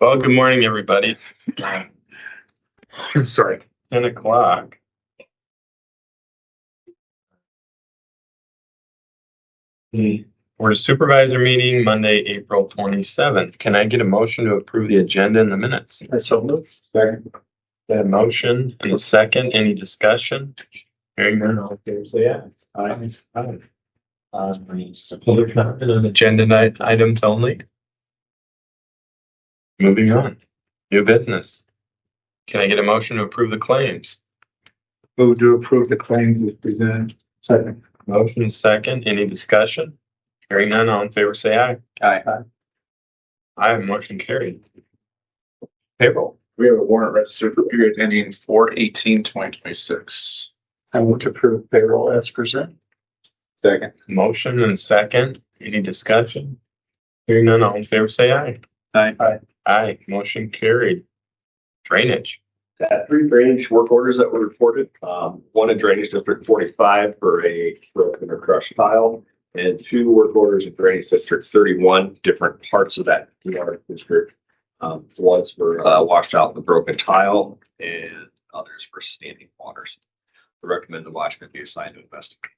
Well, good morning, everybody. Sorry, 10 o'clock. We're a supervisor meeting Monday, April 27th. Can I get a motion to approve the agenda in the minutes? I so moved. Second. Got a motion and a second. Any discussion? Hearing none, all in favor, say aye. Aye. Public comment on agenda items only. Moving on. New business. Can I get a motion to approve the claims? Move to approve the claims as presented. Second. Motion second. Any discussion? Hearing none, all in favor, say aye. Aye. Aye, motion carried. Payroll. We have a warrant registered for period ending 4/18/2026. I move to approve payroll as presented. Second. Motion and second. Any discussion? Hearing none, all in favor, say aye. Aye. Aye, motion carried. Drainage. Three drainage work orders that were reported. One in Drainage District 45 for a broken or crushed tile, and two work orders in Drainage District 31, different parts of that district. One's for washed out the broken tile, and others for standing waters. I recommend the watchman be assigned to investigate.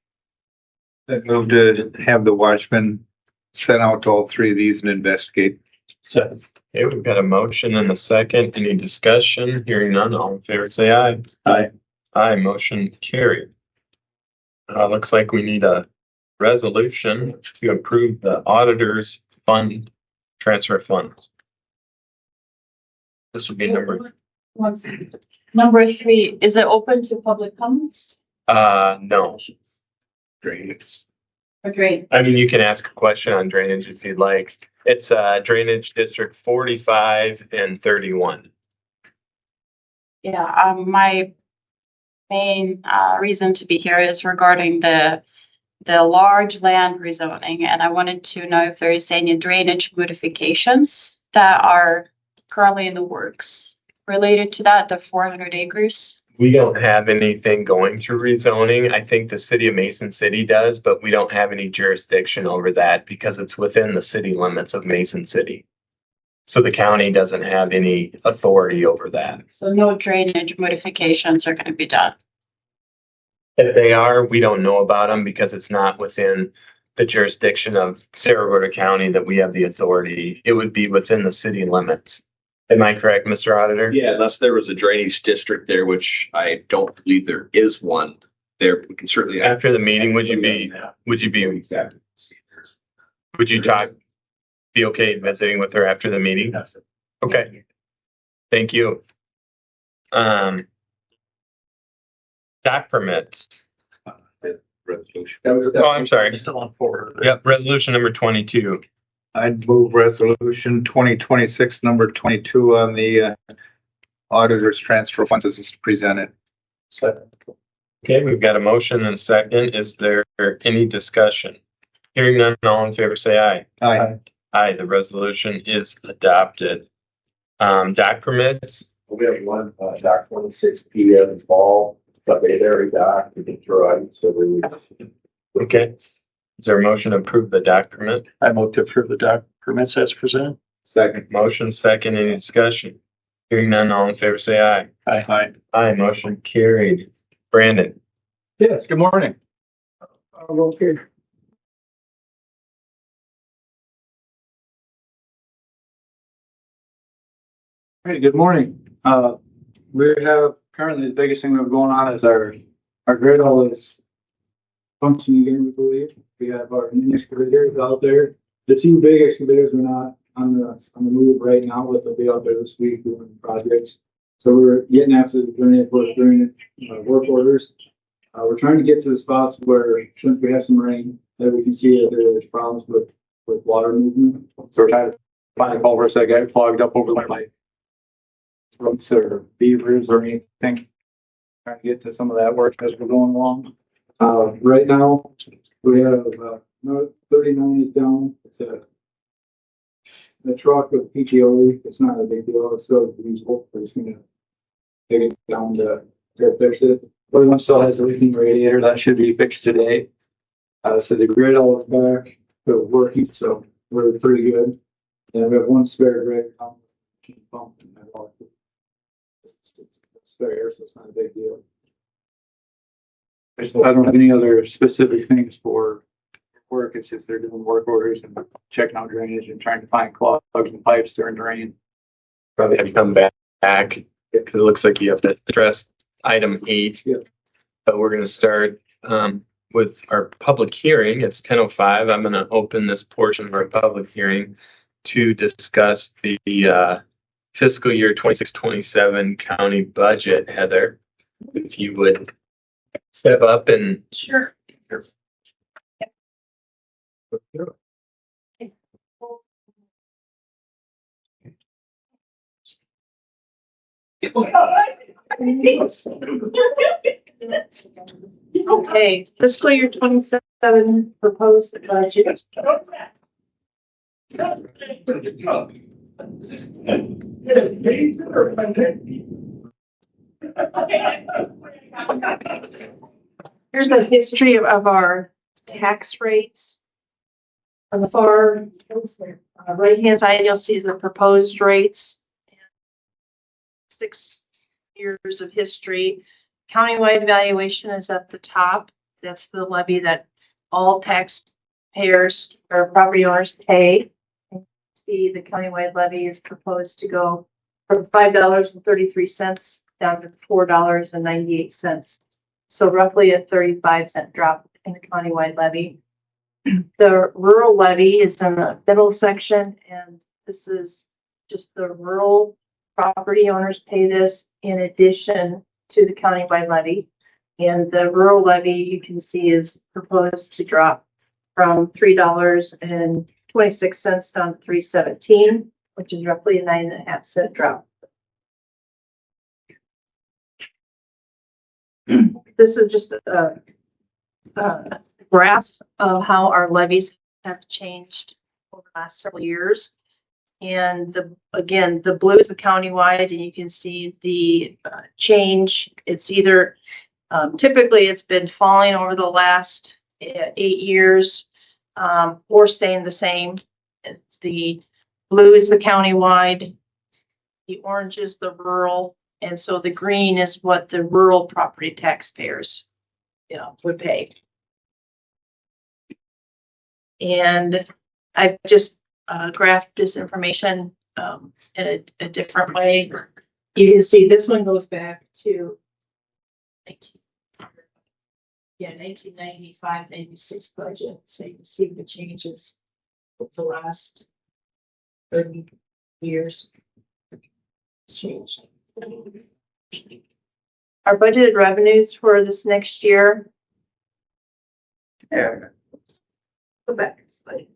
I move to have the watchman send out to all three of these and investigate. Second. Okay, we've got a motion and a second. Any discussion? Hearing none, all in favor, say aye. Aye. Aye, motion carried. Looks like we need a resolution to approve the auditor's fund transfer funds. This would be number, 1 second. Number 3, is it open to public comments? no. Drainage. Or great. I mean, you can ask a question on drainage if you'd like. It's Drainage District 45 and 31. Yeah, my main reason to be here is regarding the large land rezoning, and I wanted to know if there is any drainage modifications that are currently in the works related to that, the 400 acres. We don't have anything going through rezoning. I think the city of Mason City does, but we don't have any jurisdiction over that because it's within the city limits of Mason City. So the county doesn't have any authority over that. So no drainage modifications are going to be done. If they are, we don't know about them because it's not within the jurisdiction of Cerro Gordo County that we have the authority. It would be within the city limits. Am I correct, Mr. Auditor? Yeah, unless there was a drainage district there, which I don't believe there is one there. We can certainly. After the meeting, would you be okay visiting with her after the meeting? Okay. Thank you. Dock permits. Resolution. Oh, I'm sorry. Still on forward. Yep, resolution number 22. I'd move resolution 2026 number 22 on the auditor's transfer funds as presented. Second. Okay, we've got a motion and a second. Is there any discussion? Hearing none, all in favor, say aye. Aye. Aye, the resolution is adopted. Dock permits. We have one dock 26 p.m. fall, but they already docked. We can throw out so we. Okay. Is there a motion to approve the dock permit? I move to approve the doc permits as presented. Second. Motion second, any discussion? Hearing none, all in favor, say aye. Aye. Aye, motion carried. Brandon. Yes, good morning. Okay. Hey, good morning. We have currently the biggest thing we have going on is our griddle is functioning again, we believe. We have our new excavators out there. The two big excavators are not on the move right now, but they'll be out there this week doing projects. So we're getting after the drainage work orders. We're trying to get to the spots where, since we have some rain, that we can see that there's problems with water movement. So we're trying to find culverts that get clogged up over like roots or beavers or anything. Trying to get to some of that work as we're going along. Right now, we have 39 is down. It's a truck with PTO. It's not a big deal. It's still usable. We're just going to take it down to fix it. But one still has a leaking radiator. That should be fixed today. So the grid all is back to working. So we're pretty good. And we have one spare grid bump in that all. It's fair, so it's not a big deal. I don't have any other specific things for work. It's just they're doing work orders and checking out drainage and trying to find clogs and pipes during the rain. Probably have to come back because it looks like you have to address item 8. Yeah. But we're going to start with our public hearing. It's 10:05. I'm going to open this portion of our public hearing to discuss the fiscal year 26-27 county budget. Heather, if you would step up and Sure. Okay, fiscal year 27 proposed budget. Here's a history of our tax rates. On the far right-hand side, you'll see the proposed rates. 6 years of history. Countywide valuation is at the top. That's the levy that all taxpayers or property owners pay. See, the countywide levy is proposed to go from $5.33 down to $4.98. So roughly a 35-cent drop in the countywide levy. The rural levy is in the middle section, and this is just the rural property owners pay this in addition to the countywide levy. And the rural levy, you can see, is proposed to drop from $3.26 down to $3.17, which is roughly a 9.5-cent drop. This is just a graph of how our levies have changed over the last several years. And again, the blue is the countywide, and you can see the change. It's either typically it's been falling over the last 8 years or staying the same. The blue is the countywide, the orange is the rural, and so the green is what the rural property taxpayers would pay. And I've just graphed this information in a different way. You can see this one goes back to 1995-96 budget. So you can see the changes of the last 30 years. It's changed. Our budgeted revenues for this next year. There. Go back a slide.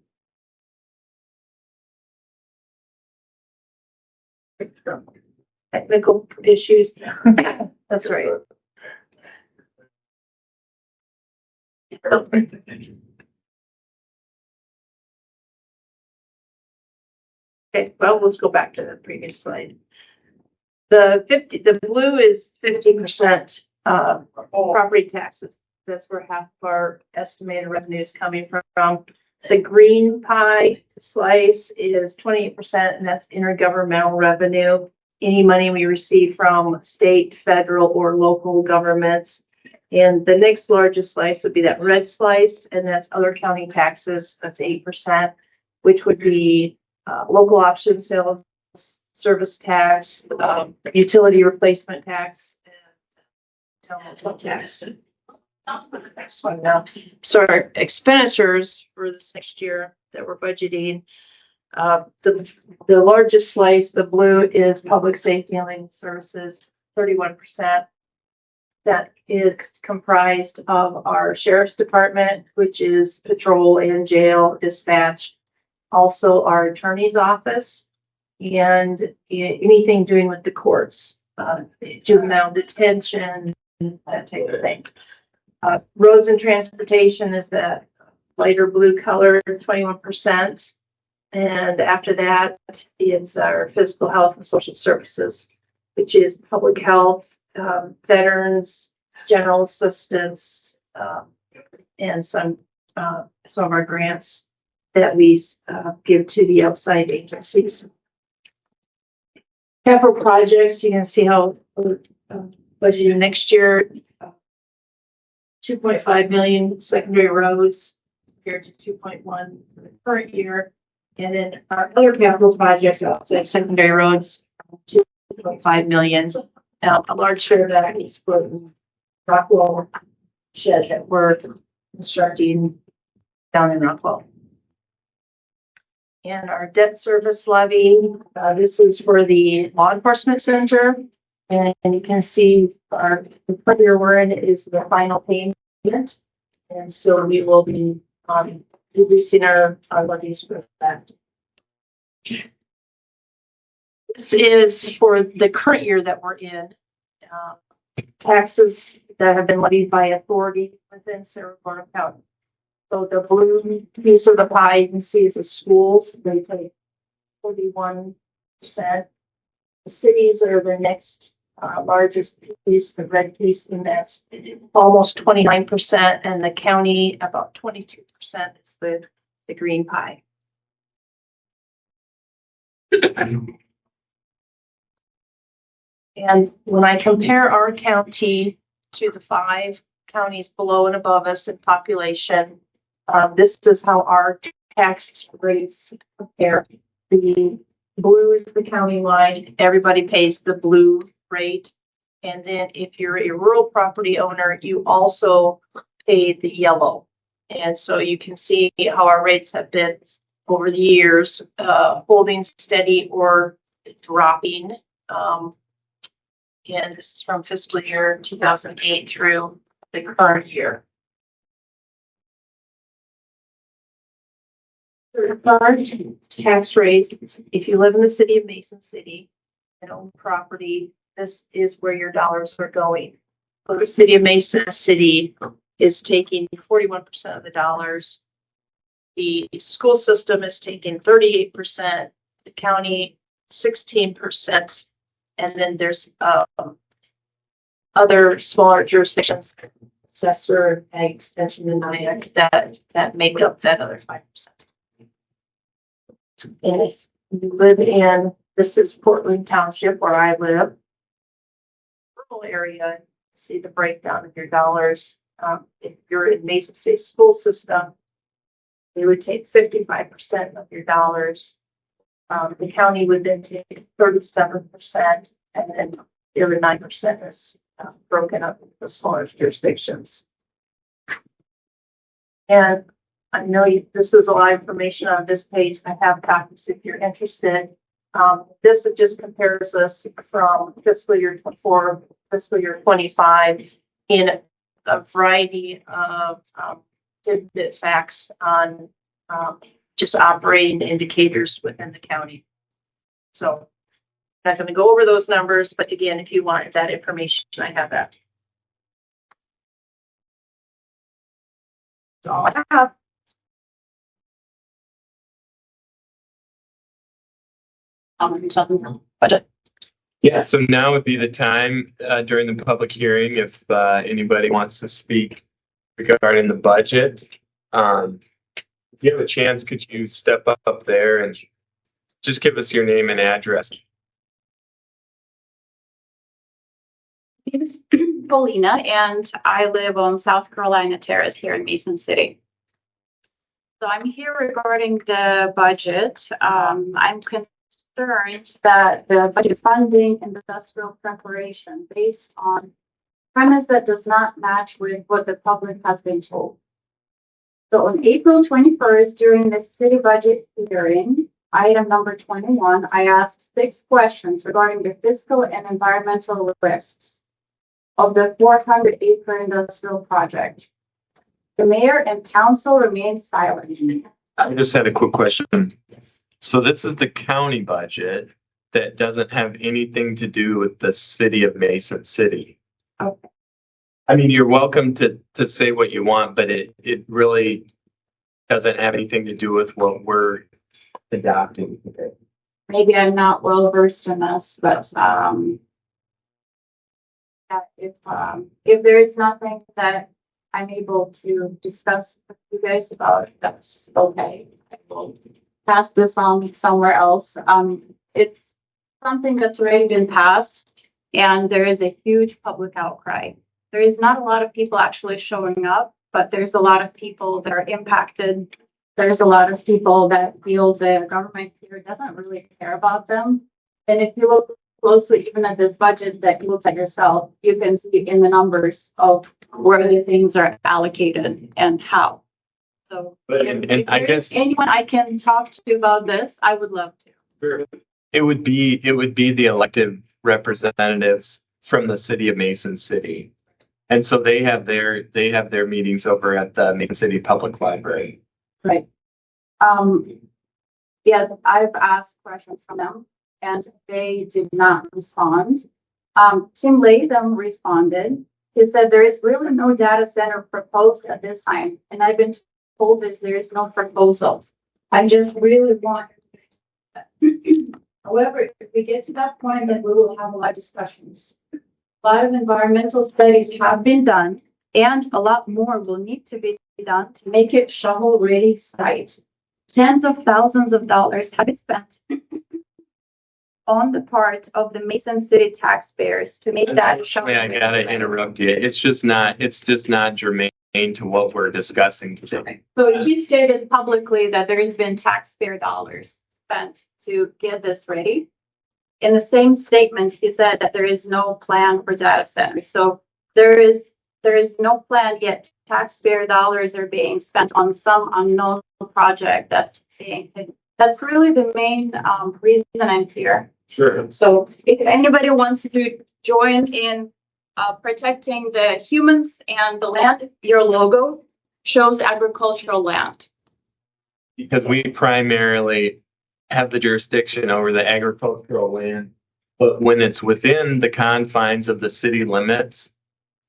Technical issues. That's right. Okay, well, let's go back to the previous slide. The blue is 50% property taxes. That's where half of our estimated revenue is coming from. The green pie slice is 28%, and that's intergovernmental revenue. Any money we receive from state, federal, or local governments. And the next largest slice would be that red slice, and that's other county taxes. That's 8%, which would be local option sales, service tax, utility replacement tax, and town motel tax. Next one now. So our expenditures for this next year that we're budgeting, the largest slice, the blue, is public safety and legal services, 31%. That is comprised of our sheriff's department, which is patrol and jail dispatch, also our attorney's office, and anything doing with the courts, juvenile detention, that type of thing. Roads and transportation is that lighter blue color, 21%. And after that, it's our physical health and social services, which is public health, veterans, general assistance, and some of our grants that we give to the outside agencies. Capital projects, you can see how we're budgeting next year. 2.5 million secondary roads compared to 2.1 for the current year. And then our other capital projects outside secondary roads, 2.5 million. A large share of that is for the Rockwell shed that we're constructing down in Rockwell. And our debt service levy, this is for the law enforcement center. And you can see the current year we're in is the final payment. And so we will be reducing our levies with that. This is for the current year that we're in. Taxes that have been levied by authority within Cerro Gordo County. So the blue piece of the pie you can see is the schools. They take 41%. The cities are the next largest piece, the red piece, and that's almost 29%. And the county, about 22% is the green pie. And when I compare our county to the 5 counties below and above us in population, this is how our tax rates compare. The blue is the county-wide. Everybody pays the blue rate. And then if you're a rural property owner, you also pay the yellow. And so you can see how our rates have been over the years, holding steady or dropping. And this is from fiscal year 2008 through the current year. The current tax rates, if you live in the city of Mason City and own property, this is where your dollars are going. So the city of Mason City is taking 41% of the dollars. The school system is taking 38%, the county 16%, and then there's other smaller jurisdictions, assessor, ag extension, and NIAC that make up that other 5%. And if you live in, this is Portland Township where I live, rural area, see the breakdown of your dollars. If you're in Mason State school system, they would take 55% of your dollars. The county would then take 37%, and then the other 9% is broken up into the smaller jurisdictions. And I know this is a lot of information on this page. I have copies if you're interested. This just compares us from fiscal year 24, fiscal year 25 in a variety of tidbit facts on just operating indicators within the county. So I'm not going to go over those numbers, but again, if you want that information, I have that. That's all I have. Budget. Yeah, so now would be the time during the public hearing if anybody wants to speak regarding the budget. If you have a chance, could you step up there and just give us your name and address? My name is Paulina, and I live on South Carolina Terrace here in Mason City. So I'm here regarding the budget. I'm concerned that the budget is funding industrial preparation based on premise that does not match with what the public has been told. So on April 21st, during the city budget hearing, item number 21, I asked 6 questions regarding the fiscal and environmental risks of the 400-acre industrial project. The mayor and council remained silent. I just had a quick question. Yes. So this is the county budget that doesn't have anything to do with the city of Mason City. Okay. I mean, you're welcome to say what you want, but it really doesn't have anything to do with what we're adopting today. Maybe I'm not well versed in this, but if there is nothing that I'm able to discuss with you guys about, that's okay. I will pass this on somewhere else. It's something that's already been passed and there is a huge public outcry. There is not a lot of people actually showing up, but there's a lot of people that are impacted. There's a lot of people that feel the government here doesn't really care about them. And if you look closely, even at this budget that you looked at yourself, you can see in the numbers of where the things are allocated and how. So if I there's guess anyone I can talk to about this, I would love to. it would be the elected representatives from the city of Mason City. And so they have their meetings over at the Mason City Public Library. Right. Yeah, I've asked questions from them and they did not respond. Tim Latham responded. He said there is really no data center proposed at this time. And I've been told this, there is no proposal. I just really want. However, if we get to that point, then we will have a lot of discussions. A lot of environmental studies have been done and a lot more will need to be done to make it shovel-ready site. Tens of thousands of dollars have been spent on the part of the Mason City taxpayers to make that shovel-ready. I gotta interrupt you. It's just not germane to what we're discussing today. So he stated publicly that there has been taxpayer dollars spent to get this ready. In the same statement, he said that there is no plan for data centers. So there is no plan yet. Taxpayer dollars are being spent on some unknown project that's really the main reason I'm here. Sure. So if anybody wants to join in protecting the humans and the land, your logo shows agricultural land. Because we primarily have the jurisdiction over the agricultural land, but when it's within the confines of the city limits,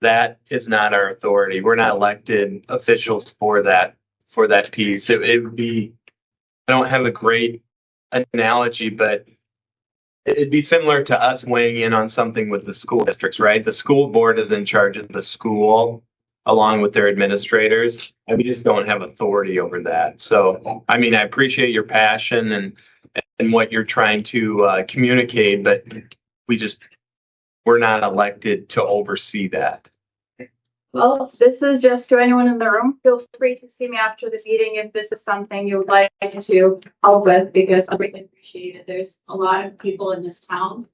that is not our authority. We're not elected officials for that piece. It would be, I don't have a great analogy, but it'd be similar to us weighing in on something with the school districts, right? The school board is in charge of the school along with their administrators, and we just don't have authority over that. So, I mean, I appreciate your passion and what you're trying to communicate, but we're not elected to oversee that. Well, this is just to anyone in the room. Feel free to see me after this meeting if this is something you would like to help with, because I greatly appreciate it. There's a lot of people in this town.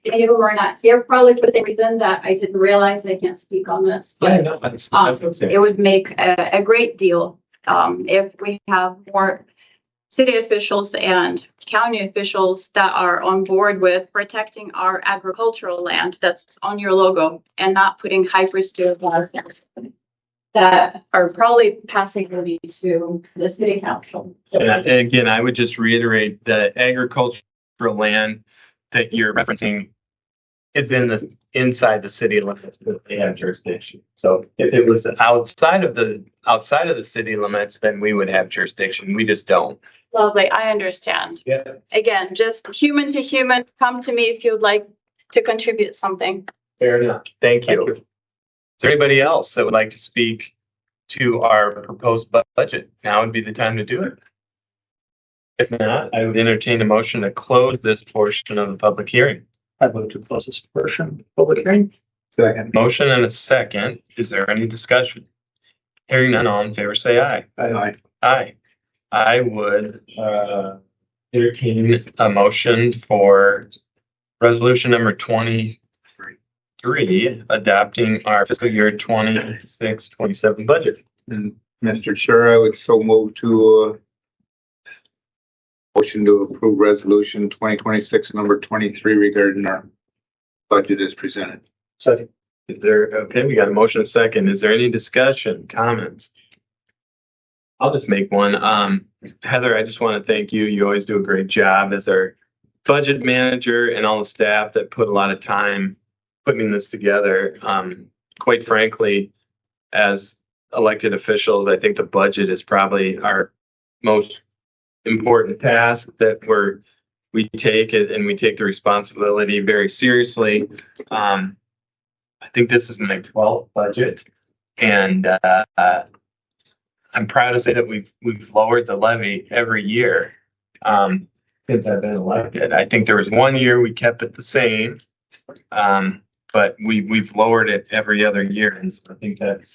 Many of them are not here probably for the same reason that I didn't realize I can't speak on this. But That's it would make a great deal if we have more city officials and county officials that are on board with protecting our agricultural land that's on your logo and not putting hyperscale data centers that are probably passing really to the city council. And again, I would just reiterate the agricultural land that you're referencing is inside the city limits that they have jurisdiction. So if it was outside of the city limits, then we would have jurisdiction. We just don't. Lovely, I understand. Yeah. Again, just human to human, come to me if you'd like to contribute something. Fair enough. Thank you. Is there anybody else that would like to speak to our proposed budget? Now would be the time to do it. If not, I would entertain a motion to close this portion of the public hearing. I'd move to close this portion of the public hearing. Second. Motion and a second. Is there any discussion? Hearing none, all in favor, say aye. Aye. Aye. I would entertain a motion for resolution number 23, adopting our fiscal year 26-27 budget. And Mr. Chair, I would so move to motion to approve resolution 2026 number 23 regarding our budget as presented. Second. Okay, we got a motion and a second. Is there any discussion, comments? I'll just make one. Heather, I just want to thank you. You always do a great job as our budget manager and all the staff that put a lot of time putting this together. Quite frankly, as elected officials, I think the budget is probably our most important task that we take it, and we take the responsibility very seriously. I think this is my 12th budget, and I'm proud to say that we've lowered the levy every year. since I've been elected. I think there was one year we kept it the same. But we've lowered it every other year. And so I think that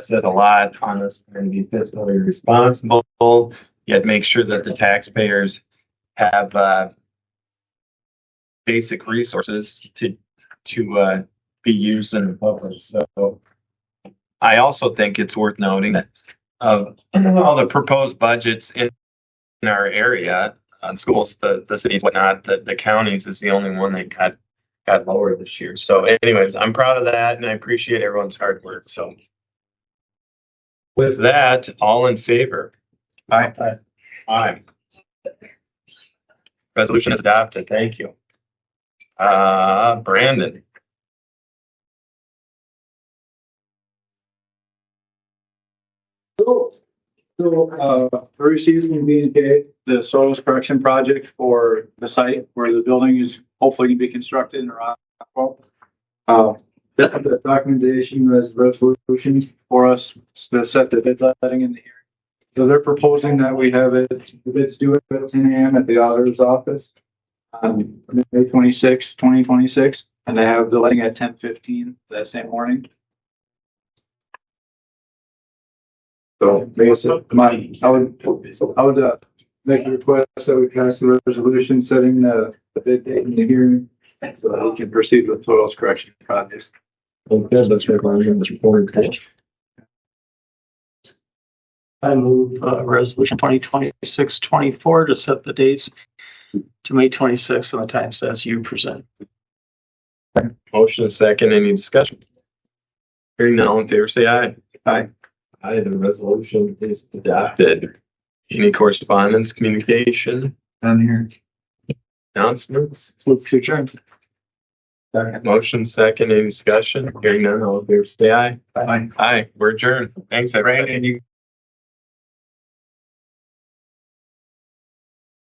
says a lot on us trying to be fiscally responsible, yet make sure that the taxpayers have basic resources to be used in the public. So I also think it's worth noting that of all the proposed budgets in our area, schools, the cities, whatnot, the counties is the only one that got lower this year. So anyways, I'm proud of that and I appreciate everyone's hard work. So with that, all in favor? Aye. Aye. Resolution is adopted. Thank you. Brandon. So, we received from B&K the soils correction project for the site where the building is hopefully going to be constructed in Rockwell. The documentation was resolution for us to set the bid letting in the hearing. So they're proposing that we have it, the bids due at 10 a.m. at the auditor's office on May 26, 2026, and they have the letting at 10:15 that same morning. So basically, I would make a request that we pass the resolution setting the bid date in the hearing so that we can proceed with soils correction projects. Okay, let's recognize Mr. Porter. I move resolution 2026-24 to set the dates to May 26th and the times as you present. Motion is second. Any discussion? Hearing none, all in favor, say aye. Aye. Aye, the resolution is adopted. Any correspondence, communication, Down here. announcements? Move to adjourn. Motion second. Any discussion? Hearing none, all in favor, say aye. Aye. Aye, we're adjourned. Thanks, everybody. Brandon, you